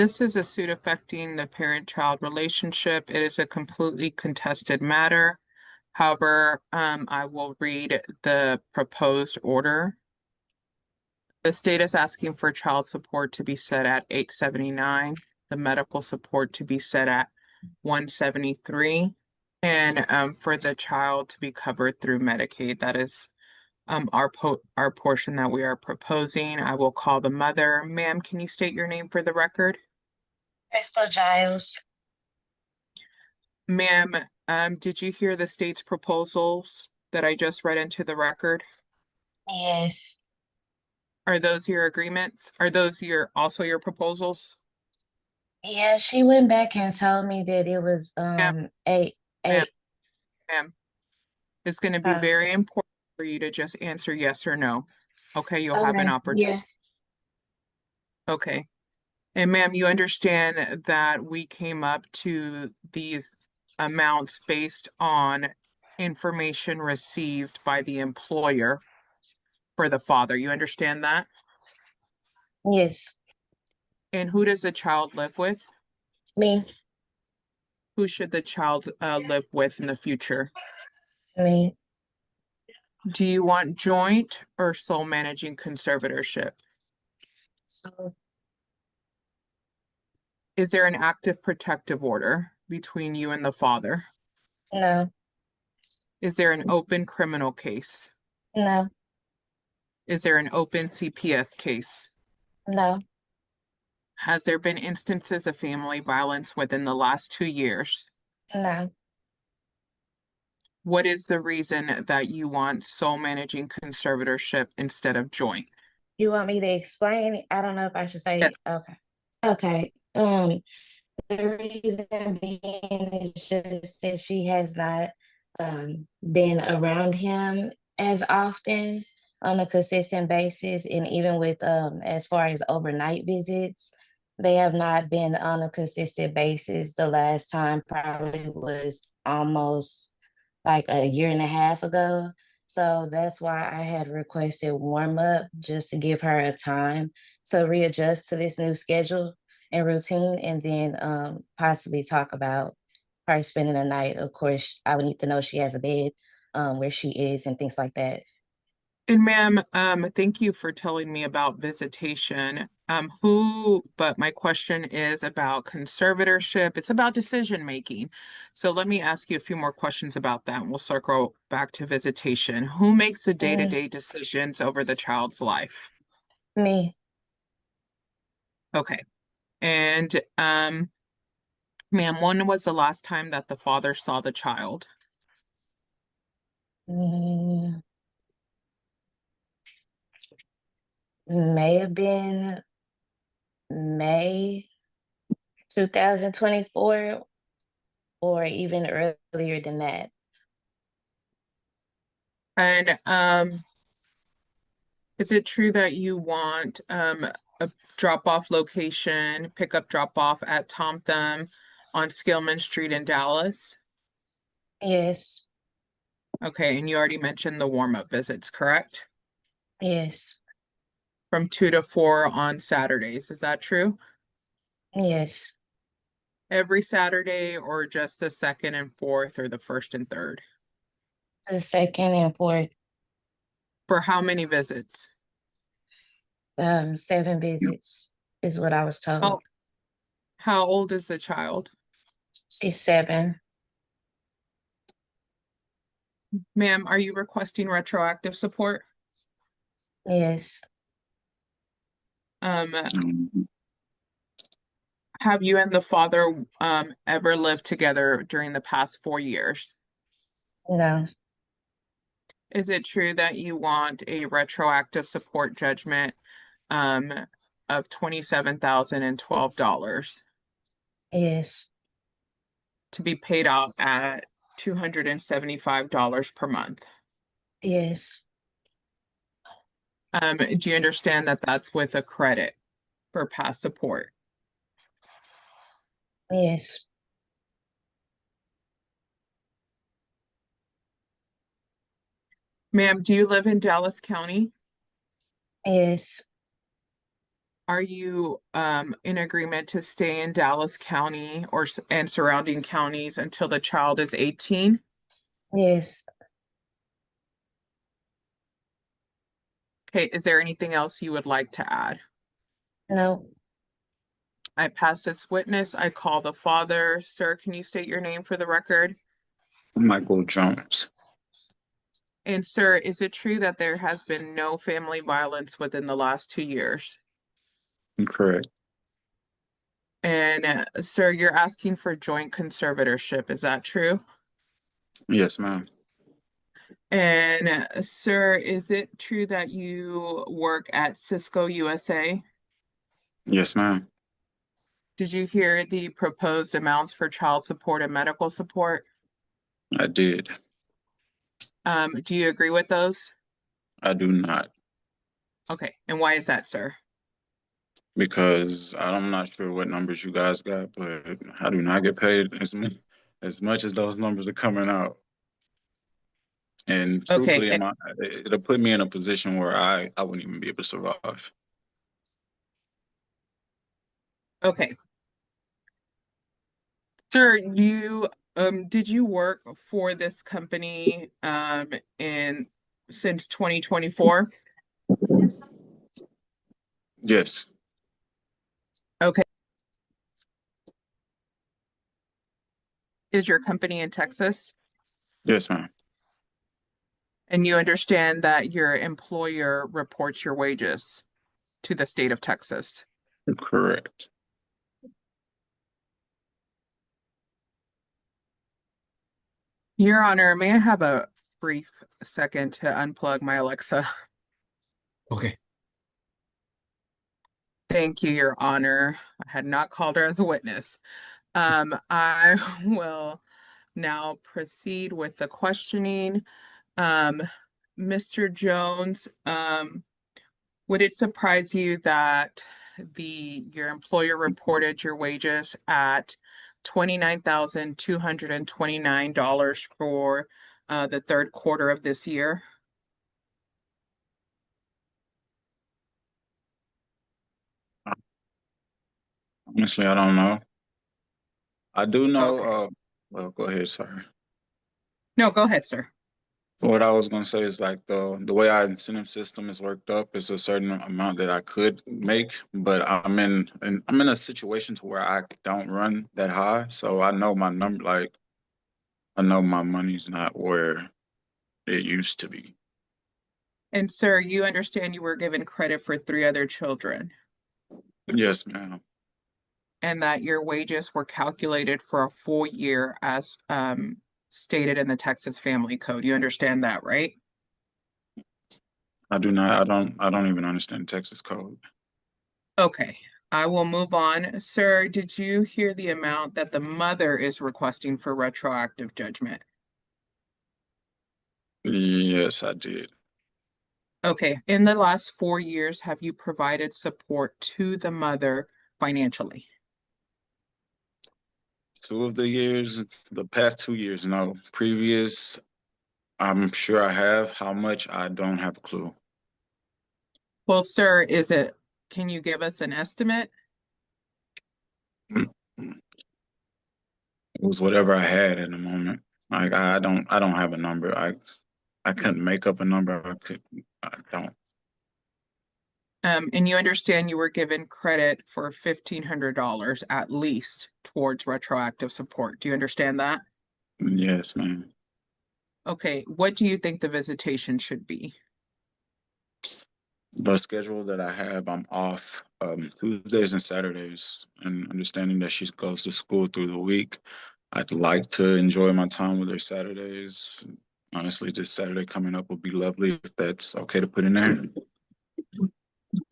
This is a suit affecting the parent-child relationship. It is a completely contested matter. However, I will read the proposed order. The state is asking for child support to be set at $879, the medical support to be set at $173, and for the child to be covered through Medicaid. That is our portion that we are proposing. I will call the mother. Ma'am, can you state your name for the record? Giles. Ma'am, did you hear the state's proposals that I just read into the record? Yes. Are those your agreements? Are those also your proposals? Yeah, she went back and told me that it was Ma'am, eight ma'am, eight ma'am. It's going to be uh very important for you to just answer yes or no. Okay, you'll have an okay. opportunity. Yeah. Okay. And ma'am, you understand that we came up to these amounts based on information received by the employer for the father. You understand that? Yes. And who does the child live with? Me. Who should the child live with in the future? Me. Do you want joint or sole managing conservatorship? So Is there an active protective order between you and the father? no. Is there an open criminal case? No. Is there an open CPS case? No. Has there been instances of family violence within the last 2 years? No. What is the reason that you want sole managing conservatorship instead of joint? You want me to explain it? I don't know if I should Yes. say okay. Okay. The reason being is just that she has not been around him as often on a consistent basis, and even with as far as overnight visits, they have not been on a consistent basis. The last time probably was almost like a year and a half ago. So that's why I had requested warm up just to give her a time to readjust to this new schedule and routine, and then possibly talk about her spending the night. Of course, I would need to know she has a bed, where she is, and things like that. And ma'am, thank you for telling me about visitation. But my question is about conservatorship. It's about decision making. So let me ask you a few more questions about that, and we'll circle back to visitation. Who makes the Me, day-to-day decisions over the child's life? me, Okay. And ma'am, when was the last time that the father saw the child? mm, may have been May 2024, or even earlier than that. And is it true that you want a drop-off location, pickup drop-off at Tom Thumb on Skillman Street in Dallas? Yes, Okay, and you already mentioned the warm-up visits, correct? yes, From 2 to 4 on Saturdays, is that true? yes. Every Saturday or just the second and fourth or the first and third? The second and fourth, For how many visits? 7 visits is what I was told. How, how old is the child? She's 7. Ma'am, are you requesting retroactive support? Yes, Um, have you and the father ever lived together during the past 4 years? no, Is it true that you want a retroactive support judgment um of $27,012 yes, to be paid out at $275 per month? yes, Do you understand that that's with a credit for past support? yes, Ma'am, do you live in Dallas County? yes, Are you in agreement to stay in Dallas County and surrounding counties until the child is 18? Yes. Okay, is there anything else you would like to add? No. I pass this witness. I call the father. Sir, can you state your name for the record? Michael Jones. And sir, is it true that there has been no family violence within the last 2 years? Correct. And sir, you're asking for joint conservatorship. Is that true? Yes, ma'am. And sir, is it true that you work at Cisco USA? Yes, ma'am. Did you hear the proposed amounts for child support and medical support? I did. Do you agree with those? I do not, Okay, and why is that, sir? because I'm not sure what numbers you guys got, but I do not get paid as much as those numbers are coming out. And Okay, truthfully, it'll put me in a position where I wouldn't even be able to survive. okay. Sir, you did you work for this company in since 2024? Yes. Okay. Is your company in Texas? Yes, ma'am. And you understand that your employer reports your wages to the state of Texas? Correct. Your Honor, may I have a brief second to unplug my Alexa? Okay. Thank you, Your Honor. I had not called her as a witness. I will now proceed with the questioning. Um, Mr. Jones, would it surprise you that your employer reported your wages at $29,229 for the third quarter of this year? Honestly, I don't know. I do know. Okay. Well, go ahead. Sorry. No, go ahead, sir. What I was gonna say is like the way our incentive system is worked up is a certain amount that I could make, but I'm in a situation to where I don't run that high, so I know my number. Like I know my money's not where it used to be. And sir, you understand you were given credit for three other children Yes, ma'am. and that your wages were calculated for a full year as stated in the Texas Family Code. You understand that, right? I do not. I don't even understand Texas code. Okay, I will move on. Sir, did you hear the amount that the mother is requesting for retroactive judgment? Yes, I did. Okay, in the last 4 years, have you provided support to the mother financially? The past 2 years, no. Previous, I'm sure I have. How much, I don't have a clue. Well, sir, can you give us an estimate? Mm. It was whatever I had in the moment. Like I don't have a number. I couldn't make up a number. I don't. And you understand you were given credit for $1,500 at least towards retroactive support. Do you understand that? Yes, ma'am. Okay, what do you think the visitation should be? The schedule that I have, I'm off Tuesdays and Saturdays, and understanding that she goes to school through the week, I'd like to enjoy my time with her Saturdays. Honestly, this Saturday coming up would be lovely if that's okay to put in there.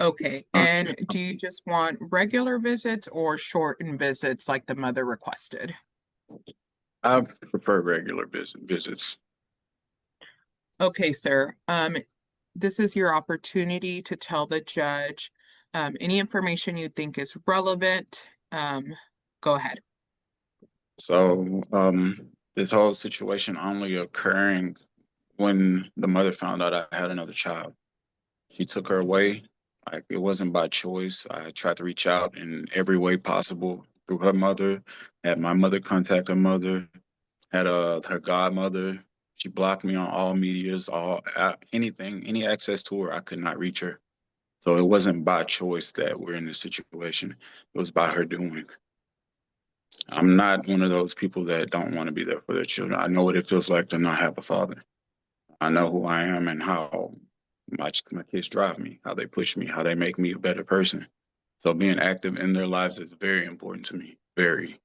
Okay, Uh, and do you just want regular visits or shortened visits like the mother requested? I prefer regular visits. Okay, sir. This is your opportunity to tell the judge any information you think is relevant. Go ahead. So, this whole situation only occurring when the mother found out I had another child. She took her away. Like it wasn't by choice. I tried to reach out in every way possible through her mother, had my mother contact her mother, had her godmother. She blocked me on all medias, anything, any access to her. I could not reach her. So it wasn't by choice that we're in this situation. It was by her doing. I'm not one of those people that don't want to be there for their children. I know what it feels like to not have a father. I know who I am and how my kids drive me, how they push me, how they make me a better person. So being active in their lives is very important to me. Very.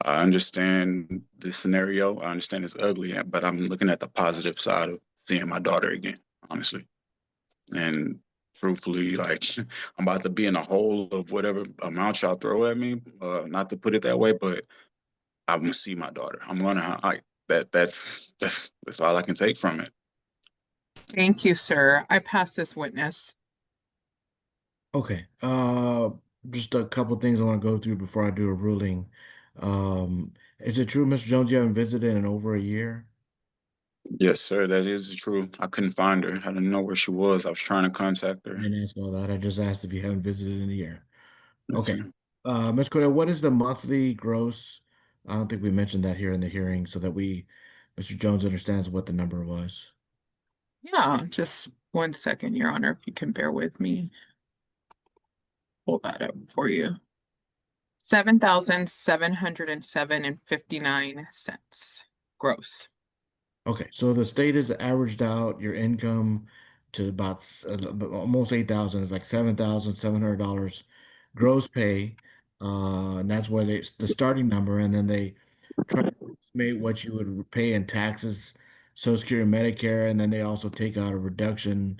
I understand the scenario. I understand it's ugly, but I'm looking at the positive side of seeing my daughter again, honestly. And truthfully, like I'm about to be in a hole of whatever amount y'all throw at me. Not to put it that way, but I'm gonna see my daughter. I'm gonna that's all I can take from it. Thank you, sir. I pass this witness. Okay. Just a couple things I want to go through before I do a ruling. Is it true, Mr. Jones, you haven't visited in over a year? Yes, sir, that is true. I couldn't find her. I didn't know where she was. I was trying to contact I her. didn't ask all that. I just asked if you haven't visited in a year. Yes, Okay. sir. Ms. Cordell, what is the monthly gross? I don't think we mentioned that here in the hearing so that Mr. Jones understands what the number was. Yeah, just 1 second, Your Honor, if you can bear with me. Pull that up for you. 7,707.59 gross. Okay, so the state has averaged out your income to about almost 8,000. It's like $7,700 gross pay. And that's where the starting number, and then they try to estimate what you would pay in taxes, Social Security, Medicare, and then they also take out a reduction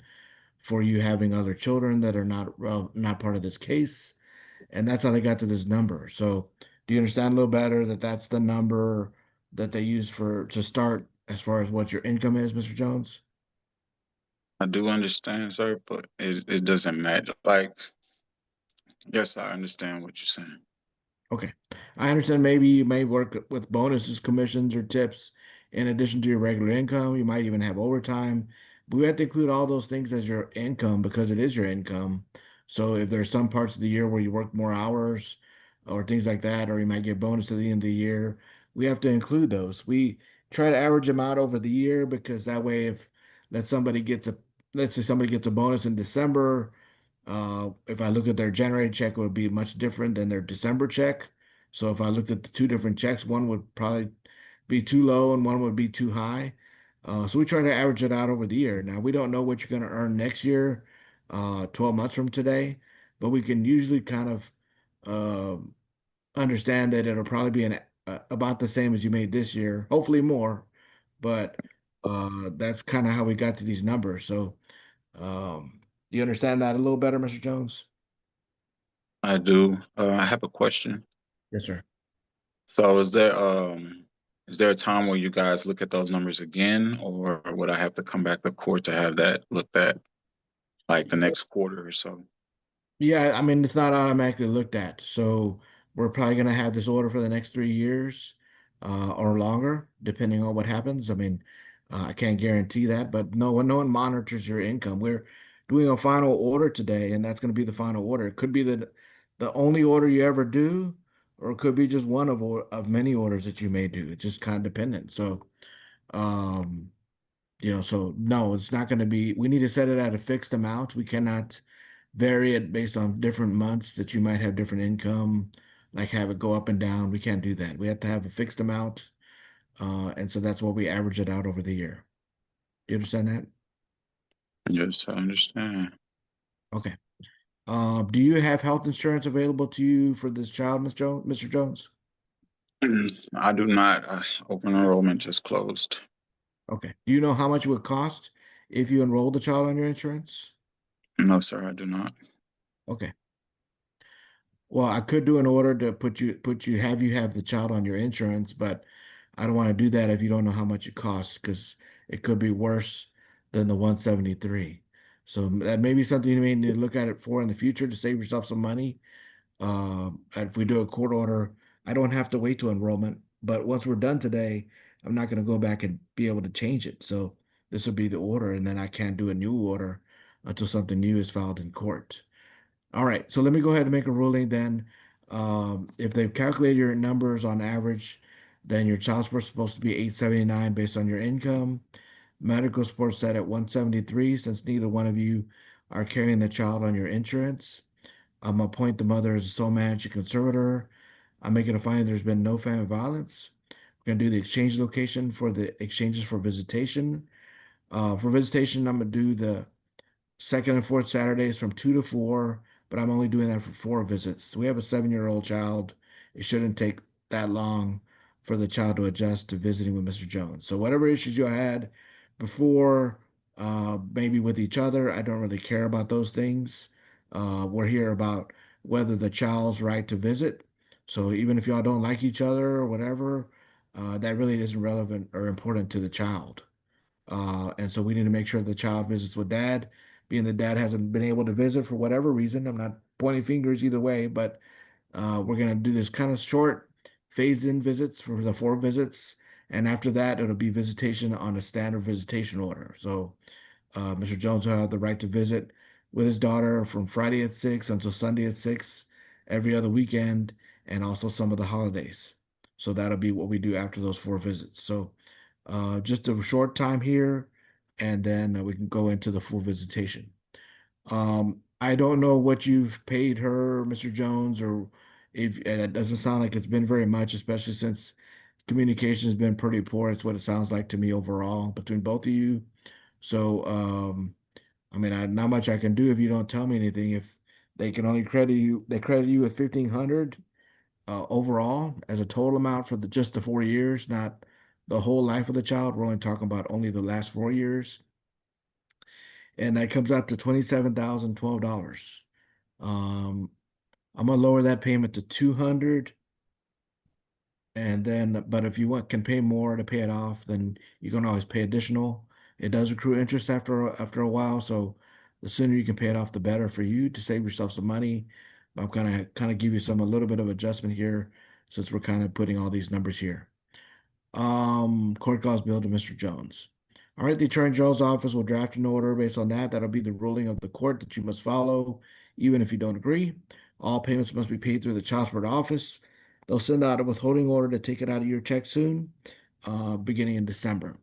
for you having other children that are not part of this case. And that's how they got to this number. So do you understand a little better that that's the number that they use to start as far as what your income is, Mr. Jones? I do understand, sir, but it doesn't matter. Like, yes, I understand what you're saying. Okay. I understand maybe you may work with bonuses, commissions, or tips in addition to your regular income. You might even have overtime. But we have to include all those things as your income because it is your income. So if there's some parts of the year where you work more hours or things like that, or you might get bonus at the end of the year, we have to include those. We try to average them out over the year because that way if let somebody gets a let's say somebody gets a bonus in December, if I look at their January check, it would be much different than their December check. So if I looked at the two different checks, one would probably be too low and one would be too high. So we try to average it out over the year. Now we don't know what you're going to earn next year, 12 months from today, but we can usually kind of uh, understand that it'll probably be about the same as you made this year, hopefully more. But that's kind of how we got to these numbers. So do you understand that a little better, Mr. Jones? I do. I have a question. Yes, sir. So is there a time where you guys look at those numbers again, or would I have to come back to court to have that looked at like the next quarter or so? Yeah, I mean, it's not automatically looked at. So we're probably going to have this order for the next 3 years or longer, depending on what happens. I mean, I can't guarantee that, but no one monitors your income. We're doing a final order today, and that's going to be the final order. It could be the only order you ever do, or it could be just one of many orders that you may do. It's just kind of dependent. So, um, so no, it's not going to be, we need to set it at a fixed amount. We cannot vary it based on different months that you might have different income, like have it go up and down. We can't do that. We have to have a fixed amount. And so that's what we average it out over the year. Do you understand that? Yes, I understand. Okay. Do you have health insurance available to you for this child, Mr. Jones? I do not. Open enrollment just closed. Okay. Do you know how much it would cost if you enrolled the child on your insurance? No, sir, I do not. Okay. Well, I could do an order to have you have the child on your insurance, but I don't want to do that if you don't know how much it costs because it could be worse than the 173. So that may be something you may need to look at it for in the future to save yourself some money. If we do a court order, I don't have to wait to enrollment, but once we're done today, I'm not going to go back and be able to change it. So this will be the order, and then I can't do a new order until something new is filed in court. All right, so let me go ahead and make a ruling then. If they've calculated your numbers on average, then your child support is supposed to be 879 based on your income. Medical support set at 173 since neither one of you are carrying the child on your insurance. I'm gonna appoint the mother as a sole managing conservator. I'm making a finding there's been no family violence. We're gonna do the exchange location for the exchanges for visitation. For visitation, I'm gonna do the second and fourth Saturdays from 2 to 4, but I'm only doing that for 4 visits. We have a 7-year-old child. It shouldn't take that long for the child to adjust to visiting with Mr. Jones. So whatever issues you had before, maybe with each other, I don't really care about those things. We're here about whether the child's right to visit. So even if y'all don't like each other or whatever, that really isn't relevant or important to the child. And so we need to make sure the child visits with dad, being the dad hasn't been able to visit for whatever reason. I'm not pointing fingers either way, but we're going to do this kind of short phased in visits for the 4 visits. And after that, it'll be visitation on a standard visitation order. So Mr. Jones will have the right to visit with his daughter from Friday at 6 until Sunday at 6, every other weekend, and also some of the holidays. So that'll be what we do after those 4 visits. So just a short time here, and then we can go into the full visitation. I don't know what you've paid her, Mr. Jones, or if and it doesn't sound like it's been very much, especially since communication has been pretty poor. It's what it sounds like to me overall between both of you. So, I mean, not much I can do if you don't tell me anything. If they can only credit you, they credit you with 1,500 overall as a total amount for just the 4 years, not the whole life of the child. We're only talking about only the last 4 years, and that comes out to $27,012. Um, I'm gonna lower that payment to 200, and then, but if you can pay more to pay it off, then you can always pay additional. It does accrue interest after a while, so the sooner you can pay it off, the better for you to save yourself some money. But I'm kind of give you a little bit of adjustment here since we're kind of putting all these numbers here. Court calls bill to Mr. Jones. All right, the Attorney General's office will draft an order based on that. That'll be the ruling of the court that you must follow, even if you don't agree. All payments must be paid through the child support office. They'll send out a withholding order to take it out of your check soon, beginning in December.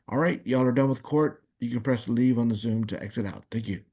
All right, y'all are done with court. You can press leave on the Zoom to exit out. Thank you.